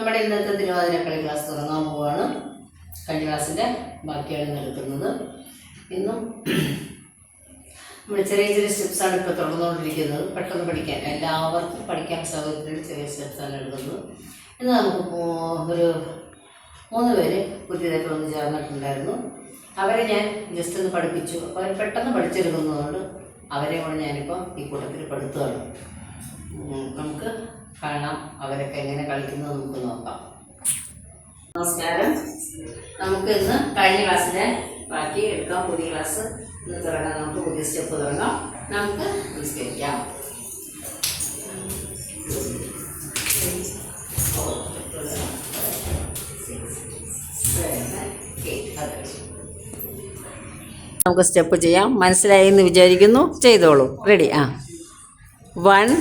നമ്മുടെ ഇന്നത്തെ തിരുവാതിരക്കളി ക്ലാസ് തുടങ്ങാൻ പോവുകയാണ്. കഴിഞ്ഞ ക്ലാസ്സിൻ്റെ ബാക്കിയാണ് നടക്കുന്നത്. ഇന്നും നമ്മൾ ചെറിയ ചെറിയ സ്റ്റെപ്സാണ് ഇപ്പോൾ തുടർന്നുകൊണ്ടിരിക്കുന്നത്. പെട്ടെന്ന് പഠിക്കാൻ എല്ലാവർക്കും പഠിക്കാൻ സൗകര്യത്തിൽ ചെറിയ സ്റ്റെപ്സാണ് എടുക്കുന്നത്. ഇന്ന് നമുക്ക് ഒരു 3 പേര് പുതിയതായിട്ട് വന്ന് ചേർന്നിട്ടുണ്ടായിരുന്നു. അവരെ ഞാൻ ജസ്റ്റ് ഒന്ന് പഠിപ്പിച്ചു. അപ്പോൾ അവർ പെട്ടെന്ന് പഠിച്ചെടുക്കുന്നതുകൊണ്ട് അവരെ കൂടെ ഞാനിപ്പോൾ ഈ കൂട്ടത്തിൽ പെടുത്തുകയാണ്. നമുക്ക് കാണാം അവരൊക്കെ എങ്ങനെ കളിക്കുന്നത് നമുക്ക് നോക്കാം. നമസ്കാരം. നമുക്ക് ഇന്ന് കഴിഞ്ഞ ക്ലാസ്സിനെ ബാക്കി എടുക്കാം. പുതിയ ക്ലാസ് ഇന്ന് തുടങ്ങാം. നമുക്ക് പുതിയ സ്റ്റെപ്പ് തുടങ്ങാം. നമുക്ക് നിസ്കരിക്കാം. നമുക്ക് സ്റ്റെപ്പ് ചെയ്യാം. മനസ്സിലായി എന്ന് വിചാരിക്കുന്നു. ചെയ്തോളൂ. റെഡി? 1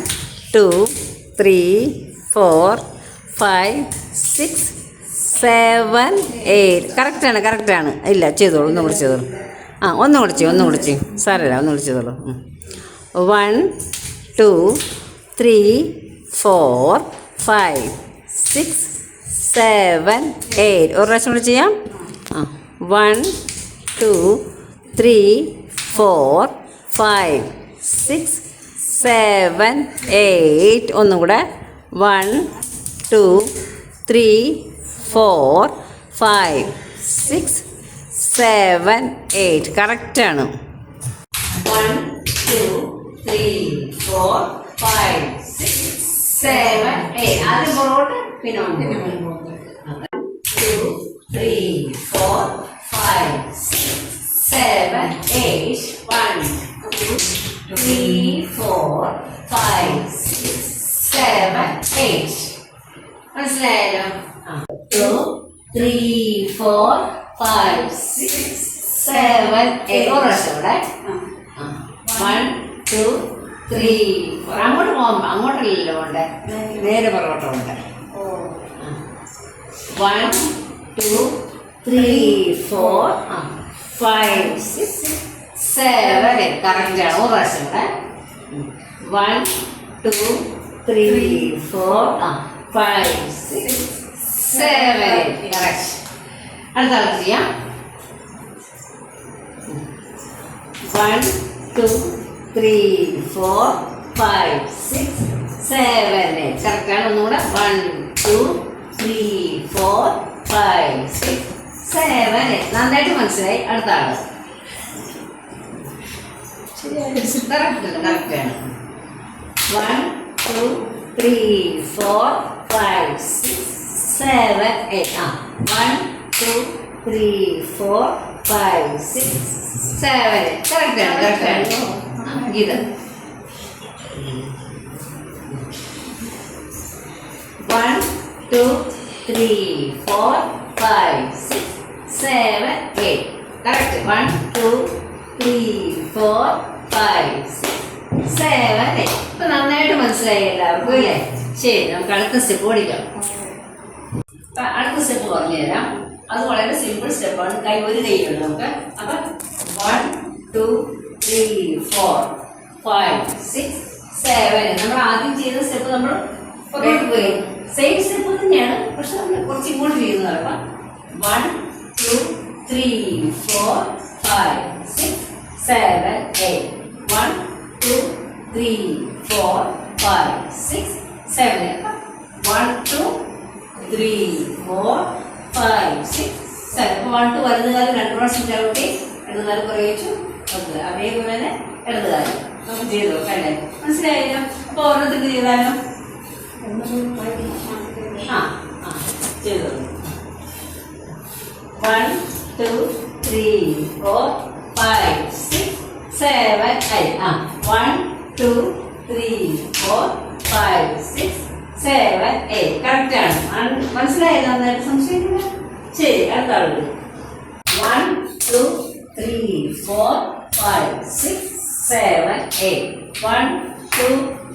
2 3 4 5 6 7 8. കറക്റ്റാണ്. ഇല്ല, ചെയ്തോളൂ. ഒന്നും കൂടി ചെയ്തോളൂ. ഒന്നും കൂടി ചെയ്യും. സാരമില്ല, ഒന്നും കൂടി ചെയ്തോളൂ. 1 2 3 4 5 6 7 8. ഒരു പ്രാവശ്യം കൂടി ചെയ്യാം. 1 2 3 4 5 6 7 8. ഒന്നും കൂടെ. 1 2 3 4 5 6 7 8. കറക്റ്റാണ്. 1 2 3 4 5 6 7 8. ആദ്യം പുറകോട്ട്, പിന്നെ 2 3 4 5 6 7 8. 1 2 3 4 5 6 7 8. മനസ്സിലായല്ലോ? 2 3 4 5 6 7 8. ഒരു പ്രാവശ്യം ഇവിടെ. 1 2 3 4. അങ്ങോട്ട് പോകുമ്പോ അങ്ങോട്ടല്ലല്ലോ ഉണ്ട്, നേരെ പുറകോട്ടുണ്ട്. 1 2 3 4 5 6 7 8. കറക്റ്റാണ്. ഒരു പ്രാവശ്യം ഇവിടെ. 1 2 3 4 5 6 7 8. കറക്റ്റ്. അടുത്ത ആൾ ചെയ്യാം. 1 2 3 4 5 6 7 8. കറക്റ്റാണ്. ഒന്നുകൂടെ. 1 2 3 4 5 6 7 8. നന്നായിട്ട് മനസ്സിലായി. അടുത്ത ആള്. കറക്റ്റാണ്. 1 2 3 4 5 6 7 8. 1 2 3 4 5 6 7 8. കറക്റ്റാണ്. ഇത് 1 2 3 4 5 6 7 8. കറക്റ്റ്. 1 2 3 4 5 6 7 8. ഇപ്പൊ നന്നായിട്ട് മനസ്സിലായി എല്ലാവർക്കും അല്ലേ? ശരി, നമുക്ക് അടുത്ത സ്റ്റെപ്പ് പഠിക്കാം. അടുത്ത സ്റ്റെപ്പ് പറഞ്ഞു തരാം. അത് വളരെ സിമ്പിൾ സ്റ്റെപ്പാണ്. ഒരു കൈയുണ്ട് നമുക്ക്. അപ്പൊ 1 2 3 4 5 6 7. നമ്മൾ ആദ്യം ചെയ്ത സ്റ്റെപ്പ് നമ്മൾ പോയി സെയിം സ്റ്റെപ്പ് തന്നെയാണ്, പക്ഷെ നമ്മൾ കുറച്ച് ഇങ്ങോട്ട് ചെയ്യുന്നതാണ്. 1 2 3 4 5 6 7 8. 1 2 3 4 5 6 7 8. 1 2 3 4 5 6 7. 1 2 വലതുകാലം 2 പ്രാവശ്യം ചവിട്ടി ഇടതുകാലം കുറയിച്ചു. അതേപോലെ തന്നെ ഇടതുകാലം നമുക്ക് ചെയ്ത് നോക്കാം അല്ലേ? മനസ്സിലായല്ലോ? അപ്പൊ ഓരോരുത്തർക്ക് ചെയ്താലോ? ചെയ്തു. 1 2 3 4 5 6 7 8. 1 2 3 4 5 6 7 8. കറക്റ്റാണ്. മനസ്സിലായത്? നന്നായിട്ട് സംശയിക്കില്ല. ശരി, അടുത്ത ആളുകൾ. 1 2 3 4 5 6 7 8. 1 2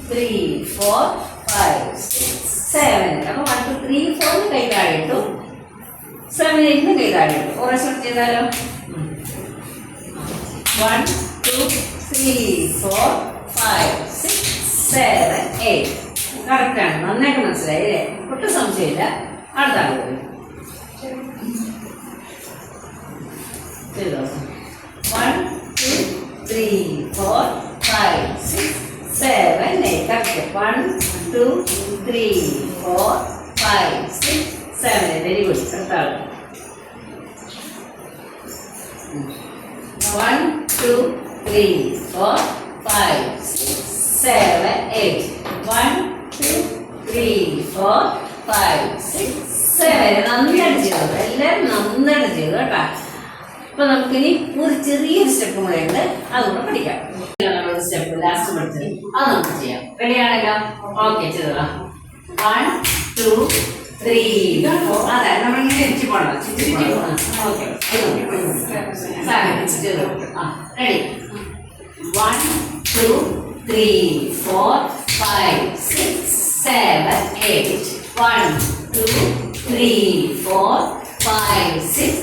3 4 5 6 7 8. അപ്പൊ 1 2 3 4 കൈ താഴെയിട്ടു. 7 8 കൈ താഴെയിട്ടു. ഓരോ ചെയ്താലോ? 1 2 3 4 5 6 7 8. കറക്റ്റാണ്. നന്നായിട്ട് മനസ്സിലായി അല്ലേ? ഒട്ടും സംശയമില്ല. അടുത്ത ആൾ ചെയ്തോ. 1 2 3 4 5 6 7 8. കറക്റ്റ്. 1 2 3 4 5 6 7 8. Very good. അടുത്ത ആൾ 1 2 3 4 5 6 7 8. 1 2 3 4 5 6 7. നന്നായിട്ട് ചെയ്തു. എല്ലാവരും നന്നായിട്ട് ചെയ്തു കേട്ടോ. അപ്പൊ നമുക്കിനി ഒരു ചെറിയൊരു സ്റ്റെപ്പ് കൂടെ ഉണ്ട്, അതുകൂടെ പഠിക്കാം. സ്റ്റെപ്പ് ലാസ്റ്റ് പഠിച്ചത് അത് നമുക്ക് ചെയ്യാം. റെഡിയാണല്ലോ? ഓക്കെ ചെയ്തോളാ. 1 2 3 4. അതെ, നമ്മളിങ്ങനെ ചുറ്റി പോകണം. ചുറ്റി പോകണം. Okay ready. 1 2 3 4 5 6 7 8. 1 2 3 4 5 6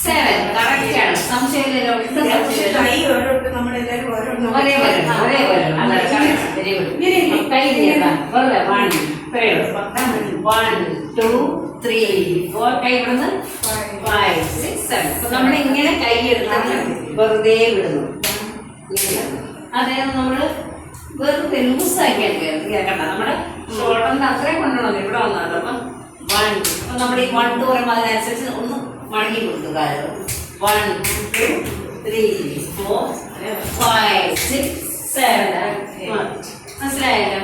7. കറക്റ്റ് ആണ്. സംശയമില്ലല്ലോ. ഒരേ വരണം. Very good. കൈ വെറുതെ 1 2 3 4. കൈ ഇവിടുന്ന് 5 6 7. അപ്പൊ നമ്മളിങ്ങനെ കൈ എടുത്തിട്ട് വെറുതെ വിടുന്നു. അതായത് നമ്മള് വെറുതെ ലൂസാക്കിയാൽ കേൾക്കണ്ട. നമ്മുടെ ഷോൾഡറിന്റെ അത്രയും കൊണ്ടുവന്നു ഇവിടെ വന്നത്. അപ്പം 1. അപ്പൊ നമ്മൾ ഈ 1 2 പറയുമ്പോൾ അതിനനുസരിച്ച് ഒന്ന് മടങ്ങി കൊടുക്കുക. 1 2 3 4 5 6 7. മനസ്സിലായല്ലോ?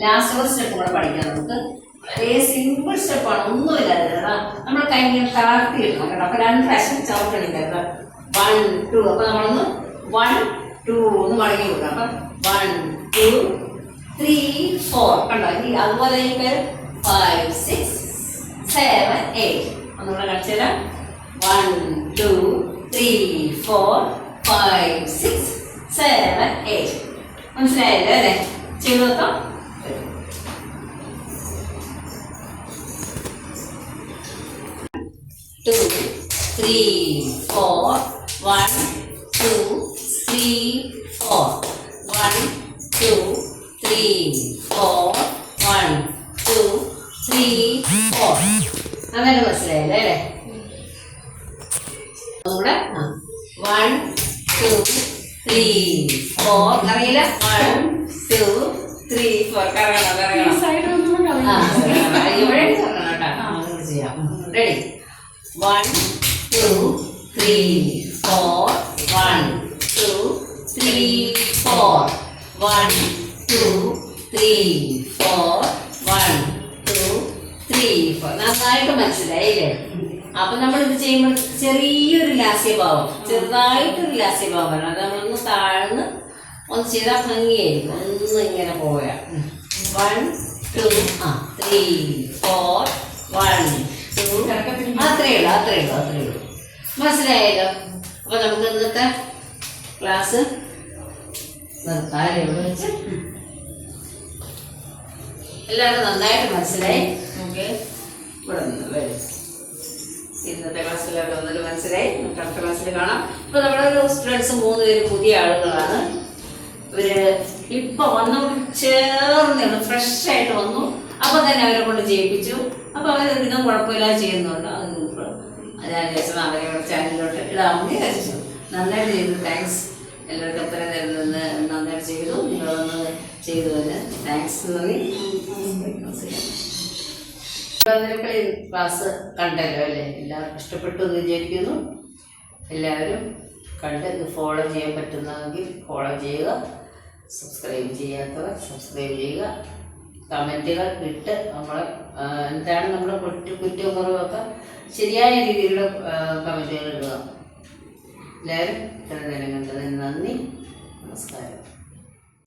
ലാസ്റ്റ് ഒരു സ്റ്റെപ്പ് കൂടെ പഠിക്കാം നമുക്ക്. വളരെ സിമ്പിൾ സ്റ്റെപ്പാണ്, ഒന്നുമില്ല. നമ്മൾ കൈ ഇങ്ങനെ താഴ്ത്തി ഇടണം കേട്ടോ. അപ്പൊ 2 പ്രാവശ്യം ചവിട്ടണില്ല. 1 2. അപ്പൊ നമ്മളൊന്ന് 1 2 ഒന്ന് മടങ്ങി കൊടുക്കണം. അപ്പൊ 1 2 3 4. കണ്ടോ? അതുപോലെ 5 6 7 8. ഒന്നുകൂടെ കാണിച്ചു തരാം. 1 2 3 4 5 6 7 8. മനസ്സിലായല്ലോ അല്ലേ? ചെയ്തു നോക്കാം. 2 3 4 1 2 3 4 1 2 3 4 1 2 3 4. അങ്ങനെ മനസ്സിലായല്ലേ അല്ലേ? ഒന്നുകൂടെ 1 2 3 4. അറിയില്ല? 1 2 3 4. കറങ്ങണം കറങ്ങണം. ഇവിടെ കറങ്ങണം കേട്ടോ. ചെയ്യാം. റെഡി. 1 2 3 4 1 2 3 4 1 2 3 4 1 2 3 4. നന്നായിട്ട് മനസ്സിലായില്ലേ? അപ്പൊ നമ്മൾ ഇത് ചെയ്യുമ്പോൾ ചെറിയൊരു ലാസ്യഭാവം, ചെറുതായിട്ടൊരു ലാസ്യഭാവം വരണം. അത് നമ്മളൊന്ന് താഴ്ന്ന് ഒന്ന് ചെയ്താൽ ഭംഗിയായിരിക്കും. ഒന്ന് ഇങ്ങനെ പോയാ 1 2 3 4 1 2. അത്രയേ ഉള്ളൂ. മനസ്സിലായല്ലോ? അപ്പൊ നമുക്ക് ഇന്നത്തെ ക്ലാസ് നിർത്താൻ ഇവിടെ വെച്ച് എല്ലാവരും നന്നായിട്ട് മനസ്സിലായി. നമുക്ക് ഇവിടെ നിന്ന് വരും. ഇന്നത്തെ ക്ലാസ്സിൽ എല്ലാവരും മനസ്സിലായി. നമുക്ക് അടുത്ത ക്ലാസ്സിൽ കാണാം. ഇപ്പൊ നമ്മുടെ സ്റ്റുഡൻസ് 3 പേര് പുതിയ ആളുകളാണ്. ഇവര് ഇപ്പൊ വന്നവർക്ക് ചേർന്നാണ്, ഫ്രഷ് ആയിട്ട് വന്നു. അപ്പൊ തന്നെ അവരെ കൊണ്ട് ചെയ്യിപ്പിച്ചു. അപ്പൊ അവരധികം കുഴപ്പമില്ലാതെ ചെയ്യുന്നുണ്ട്. അത് ഞാൻ വിചാരിച്ചത് അവരെ ചാനലിലോട്ട് ഇടാമെന്ന് വിചാരിച്ചു. നന്നായിട്ട് ചെയ്തു. താങ്ക്സ്. എല്ലാവർക്കും എത്ര തരുന്നത് നന്നായിട്ട് ചെയ്തു. നിങ്ങളൊന്ന് ചെയ്തു തന്നെ താങ്ക്സ്. നന്ദി. ക്ലാസ് കണ്ടല്ലോ അല്ലേ? എല്ലാവർക്കും ഇഷ്ടപ്പെട്ടു എന്ന് വിചാരിക്കുന്നു. എല്ലാവരും കണ്ട് ഇത് ഫോളോ ചെയ്യാൻ പറ്റുന്നതെങ്കിൽ ഫോളോ ചെയ്യുക. സബ്സ്ക്രൈബ് ചെയ്യാത്തവർ സബ്സ്ക്രൈബ് ചെയ്യുക. കമൻറ്റുകൾ ഇട്ട് നമ്മളെ എന്താണ് നമ്മുടെ കുറ്റവും കുറവൊക്കെ ശരിയായ രീതിയിലുള്ള കമൻറ്റുകൾ ഇടുക. എല്ലാവരും ഇത്ര നേരം കണ്ടതിന് നന്ദി. നമസ്കാരം.